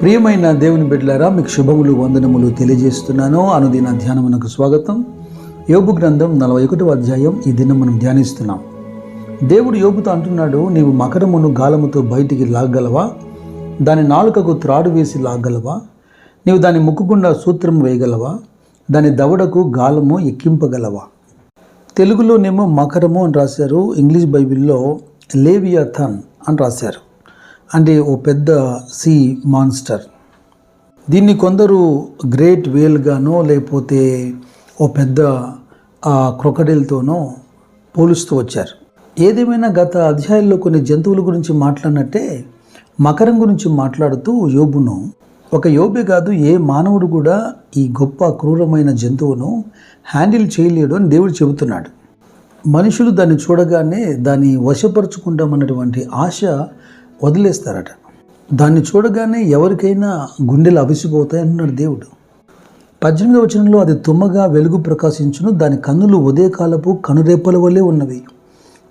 ప్రియమైన దేవుని బిడ్డలారా, మీకు శుభములు వందనములు తెలియజేస్తున్నాను. అనుదిన ధ్యానమునకు స్వాగతం. యోబు గ్రంథం 41వ అధ్యాయం ఈ దినం మనం ధ్యానిస్తున్నాం. దేవుడు యోబుతో అంటున్నాడు, నీవు మకరమును గాలముతో బయటికి లాగలవా? దాని నాలుకకు త్రాడు వేసి లాగలవా? నీవు దాని ముక్కుకుండా సూత్రం వేయగలవా? దాని దవడకు గాలము ఎక్కింపగలవా? తెలుగులోనేమో మకరము అని రాశారు, ఇంగ్లీష్ బైబిల్లో లేవియాథాన్ అని రాశారు. అంటే ఓ పెద్ద సీ మాన్స్టర్. దీన్ని కొందరు గ్రేట్ వేల్గానో లేకపోతే ఓ పెద్ద క్రొకడైల్తోనో పోలుస్తూ వచ్చారు. ఏదేమైనా గత అధ్యాయంలో కొన్ని జంతువుల గురించి మాట్లాడినట్టే మకరం గురించి మాట్లాడుతూ యోబును, ఒక యోబే కాదు ఏ మానవుడు కూడా ఈ గొప్ప క్రూరమైన జంతువును హ్యాండిల్ చేయలేడు అని దేవుడు చెబుతున్నాడు. మనుషులు దాన్ని చూడగానే దాన్ని వశపరుచుకుంటామన్నటువంటి ఆశ వదిలేస్తారట. దాన్ని చూడగానే ఎవరికైనా గుండెలు అవిసిపోతాయి అంటున్నాడు దేవుడు. 18వ వచనంలో, అది తుమ్మగా వెలుగు ప్రకాశించును, దాని కన్నులు ఉదయకాలపు కనురేపల వలె ఉన్నవి,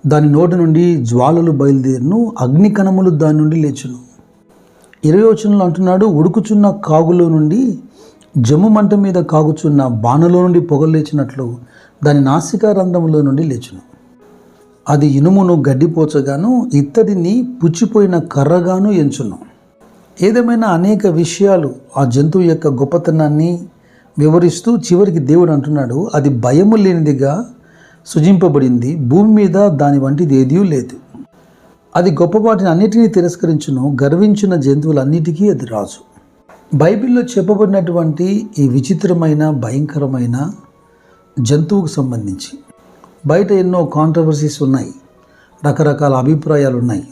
దాని నోటి నుండి జ్వాలలు బయలుదేరును, అగ్ని కణములు దాని నుండి లేచును. 20వ వచనంలో అంటున్నాడు, ఉడుకుచున్న కాగులో నుండి జమ్ము మంట మీద కాగుచున్న బాణలో నుండి పొగలు లేచినట్లు దాని నాసికా రంధ్రములో నుండి లేచును. అది ఇనుమును గడ్డిపోచగాను ఇత్తడిని పుచ్చిపోయిన కర్రగాను ఎంచును. ఏదేమైనా అనేక విషయాలు ఆ జంతువు యొక్క గొప్పతనాన్ని వివరిస్తూ చివరికి దేవుడు అంటున్నాడు, అది భయము లేనిదిగా సృజింపబడింది, భూమి మీద దాని వంటిది ఏదీ లేదు. అది గొప్ప వాటిని అన్నిటినీ తిరస్కరించును, గర్వించిన జంతువులన్నిటికీ అది రాజు. బైబిల్లో చెప్పబడినటువంటి ఈ విచిత్రమైన భయంకరమైన జంతువుకు సంబంధించి బయట ఎన్నో కాంట్రవర్సీస్ ఉన్నాయి, రకరకాల అభిప్రాయాలు ఉన్నాయి.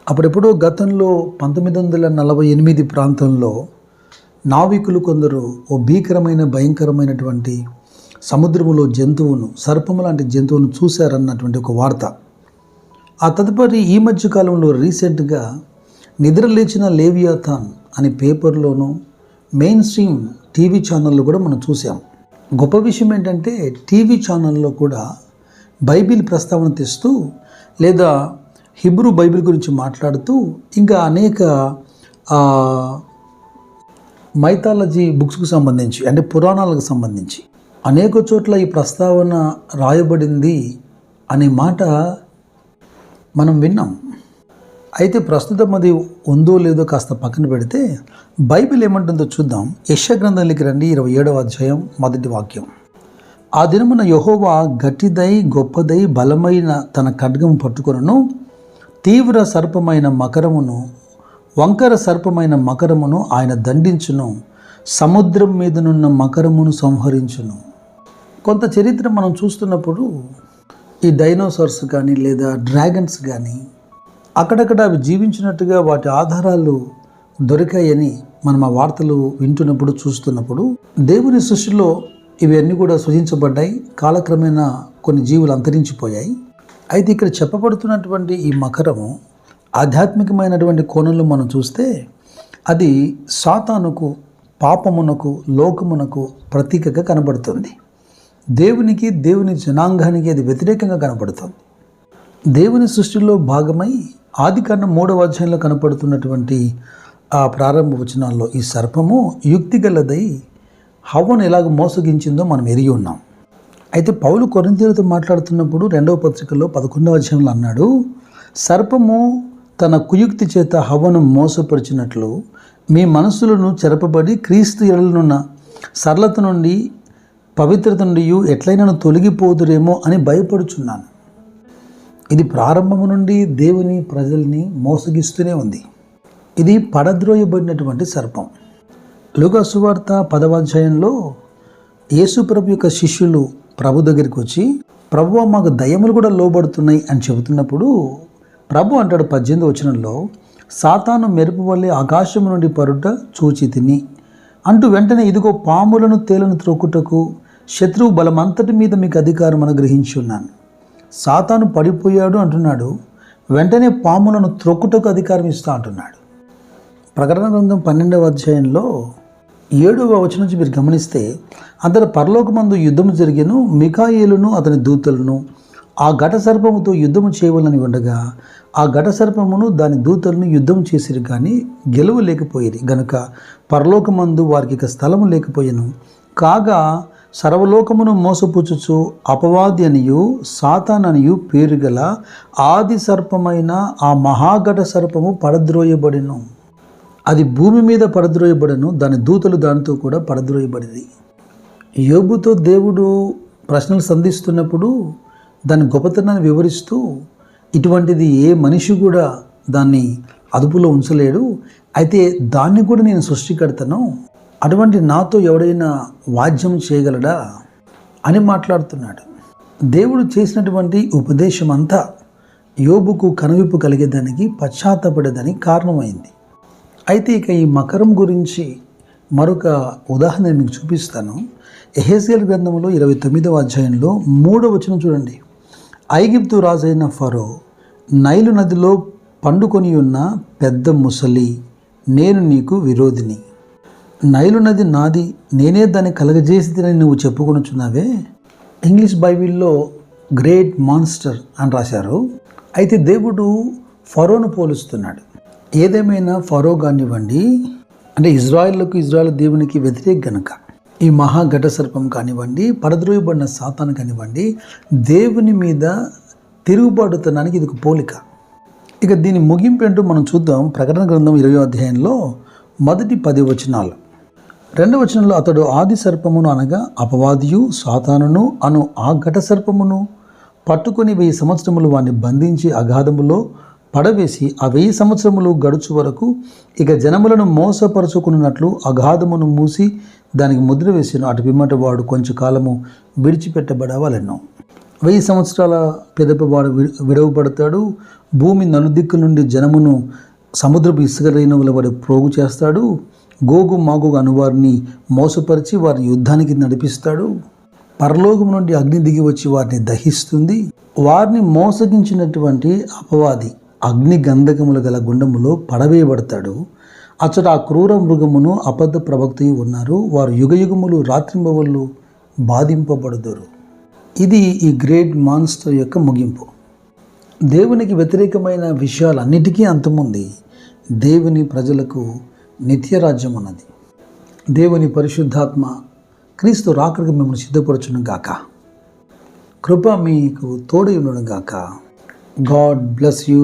అప్పుడెప్పుడో గతంలో 1948 ప్రాంతంలో నావికులు కొందరు ఓ భీకరమైన భయంకరమైనటువంటి సముద్రములో జంతువును, సర్పము లాంటి జంతువును చూశారన్నటువంటి ఒక వార్త. ఆ తదుపరి ఈ మధ్య కాలంలో రీసెంట్గా నిద్రలేచిన లేవియాథాన్ అనే పేపర్లోనూ మెయిన్ స్ట్రీమ్ టీవీ ఛానల్లో కూడా మనం చూసాం. గొప్ప విషయం ఏంటంటే టీవీ ఛానల్లో కూడా బైబిల్ ప్రస్తావన తెస్తూ లేదా హిబ్రూ బైబిల్ గురించి మాట్లాడుతూ ఇంకా అనేక మైథాలజీ బుక్స్కు సంబంధించి అంటే పురాణాలకు సంబంధించి అనేక చోట్ల ఈ ప్రస్తావన రాయబడింది అనే మాట మనం విన్నాం. అయితే ప్రస్తుతం అది ఉందో లేదో కాస్త పక్కన పెడితే బైబిల్ ఏమంటుందో చూద్దాం. యెషయా గ్రంథంలోకి రండి, 27వ అధ్యాయం 1వ వాక్యం. ఆ దినమున యెహోవా గట్టిదై గొప్పదై బలమైన తన ఖడ్గము పట్టుకొనును, తీవ్ర సర్పమైన మకరమును వంకర సర్పమైన మకరమును ఆయన దండించును, సముద్రం మీదనున్న మకరమును సంహరించును. కొంత చరిత్ర మనం చూస్తున్నప్పుడు ఈ డైనోసార్స్ కానీ లేదా డ్రాగన్స్ కానీ అక్కడక్కడ అవి జీవించినట్టుగా వాటి ఆధారాలు దొరికాయని మనం ఆ వార్తలు వింటున్నప్పుడు చూస్తున్నప్పుడు దేవుని సృష్టిలో ఇవన్నీ కూడా సృజించబడ్డాయి. కాలక్రమేణా కొన్ని జీవులు అంతరించిపోయాయి. అయితే ఇక్కడ చెప్పబడుతున్నటువంటి ఈ మకరము ఆధ్యాత్మికమైనటువంటి కోణంలో మనం చూస్తే అది సాతానుకు, పాపమునకు, లోకమునకు ప్రతీకగా కనబడుతుంది. దేవునికి, దేవుని జనాంగానికి అది వ్యతిరేకంగా కనబడుతుంది. దేవుని సృష్టిలో భాగమై ఆదికాండం 3వ అధ్యాయంలో కనపడుతున్నటువంటి ఆ ప్రారంభ వచనాల్లో ఈ సర్పము యుక్తిగలదై హవ్వను ఎలాగ మోసగించిందో మనం ఎరిగి ఉన్నాం. అయితే పౌలు కొరింథీయులతో మాట్లాడుతున్నప్పుడు 2వ పత్రికలో 11వ అధ్యాయంలో అన్నాడు, సర్పము తన కుయుక్తి చేత హవ్వను మోసపరిచినట్లు మీ మనస్సులను చెరపబడి క్రీస్తు ఎడలనున్న సరళత నుండి, పవిత్రత నుండి ఎట్లయినా తొలగిపోదురేమో అని భయపడుచున్నాను. ఇది ప్రారంభము నుండి దేవుని ప్రజల్ని మోసగిస్తూనే ఉంది. ఇది పడద్రోయబడినటువంటి సర్పం. లూకా సువార్త 10వ అధ్యాయంలో యేసు ప్రభు యొక్క శిష్యులు ప్రభు దగ్గరికి వచ్చి, ప్రభువా మాకు దయ్యములు కూడా లోబడుతున్నాయి అని చెబుతున్నప్పుడు ప్రభు అంటాడు 18వ వచనంలో, సాతాను మెరుపు వల్లే ఆకాశము నుండి పరుట చూచి తిని అంటూ వెంటనే ఇదిగో పాములను తేలను త్రొక్కుటకు శత్రువు బలమంతటి మీద మీకు అధికారం అనుగ్రహించి ఉన్నాను. సాతాను పడిపోయాడు అంటున్నాడు, వెంటనే పాములను త్రొక్కుటకు అధికారం ఇస్తా అంటున్నాడు. ప్రకటన గ్రంథం 12వ అధ్యాయంలో 7వ వచనం నుంచి మీరు గమనిస్తే, అంతట పరలోకమందు యుద్ధము జరిగెను, మిఖాయేలును అతని దూతలను ఆ ఘట సర్పముతో యుద్ధము చేయవలని ఉండగా ఆ ఘట సర్పమును దాని దూతలను యుద్ధం చేసిరు కానీ గెలవలేకపోయిరి గనుక పరలోకమందు వారికి ఇక స్థలము లేకపోయెను. కాగా సర్వలోకమును మోసపుచ్చుచు అపవాది అనియు సాతాననియు పేరు గల ఆది సర్పమైన ఆ మహాఘట సర్పము పడద్రోయబడెను. అది భూమి మీద పడద్రోయబడెను, దాని దూతలు దానితో కూడా పడద్రోయబడింది. యోబుతో దేవుడు ప్రశ్నలు సంధిస్తున్నప్పుడు దాని గొప్పతనాన్ని వివరిస్తూ ఇటువంటిది ఏ మనిషి కూడా దాన్ని అదుపులో ఉంచలేడు, అయితే దాన్ని కూడా నేను సృష్టికర్తను, అటువంటి నాతో ఎవడైనా వాద్యం చేయగలడా అని మాట్లాడుతున్నాడు. దేవుడు చేసినటువంటి ఉపదేశం అంతా యోబుకు కనువిప్పు కలిగేదానికి, పశ్చాత్తపడేదానికి కారణమైంది. అయితే ఇక ఈ మకరం గురించి మరొక ఉదాహరణ మీకు చూపిస్తాను. యెహెజ్కేలు గ్రంథంలో 29వ అధ్యాయంలో 3వ వచనం చూడండి. ఐగుప్తు రాజైన ఫరో నైలు నదిలో పండుకొని ఉన్న పెద్ద ముసలి, నేను నీకు విరోధిని. నైలు నది నాది, నేనే దాన్ని కలగజేసినని నువ్వు చెప్పుకొనుచున్నావే. ఇంగ్లీష్ బైబిల్లో గ్రేట్ మాన్స్టర్ అని రాశారు. అయితే దేవుడు ఫరోను పోలుస్తున్నాడు. ఏదేమైనా ఫరో కానివ్వండి, అంటే ఇజ్రాయెల్ దేవునికి వ్యతిరేక గనక ఈ మహాఘట సర్పం కానివ్వండి, పరద్రోయబడిన సాతాను కానివ్వండి, దేవుని మీద తిరుగుబాటుతనానికి ఇది ఒక పోలిక. ఇక దీని ముగింపు ఏంటో మనం చూద్దాం. ప్రకటన గ్రంథం 20వ అధ్యాయంలో మొదటి 10 వచనాలు. 2వ వచనంలో అతడు ఆది సర్పమును అనగా అపవాదియు సాతానును అను ఆ ఘట సర్పమును పట్టుకొని 1000 సంవత్సరములు వాడిని బంధించి అగాధములో పడవేసి ఆ 1000 సంవత్సరములు గడుచు వరకు ఇక జనములను మోసపరుచుకున్నట్లు అగాధమును మూసి దానికి ముద్ర వేసాను. అటు పిమ్మట వాడు కొంచెం కాలము విడిచిపెట్టబడవలెను. 1000 సంవత్సరాల పెదప వాడు విడవబడతాడు. భూమి నలుదిక్కు నుండి జనమును సముద్రపు ఇసుక రేణువుల వాడు ప్రోగు చేస్తాడు. గోగు మాగోగు అనువారిని మోసపరిచి వారిని యుద్ధానికి నడిపిస్తాడు. పరలోకం నుండి అగ్ని దిగి వచ్చి వారిని దహిస్తుంది. వారిని మోసగించినటువంటి అపవాది అగ్ని గంధకములు గల గుండములో పడవేయబడతాడు. అచ్చట ఆ క్రూర మృగమును అబద్ధ ప్రవక్తయు ఉన్నారు. వారు యుగయుగములు రాత్రింబవళ్ళు బాధింపబడుదురు. ఇది ఈ గ్రేట్ మాన్స్టర్ యొక్క ముగింపు. దేవునికి వ్యతిరేకమైన విషయాలన్నిటికీ అంతముంది. దేవుని ప్రజలకు నిత్యరాజ్యం ఉన్నది. దేవుని పరిశుద్ధాత్మ క్రీస్తు రాకడకు మిమ్మల్ని సిద్ధపరచును గాక. కృప మీకు తోడై ఉండను గాక. God bless you.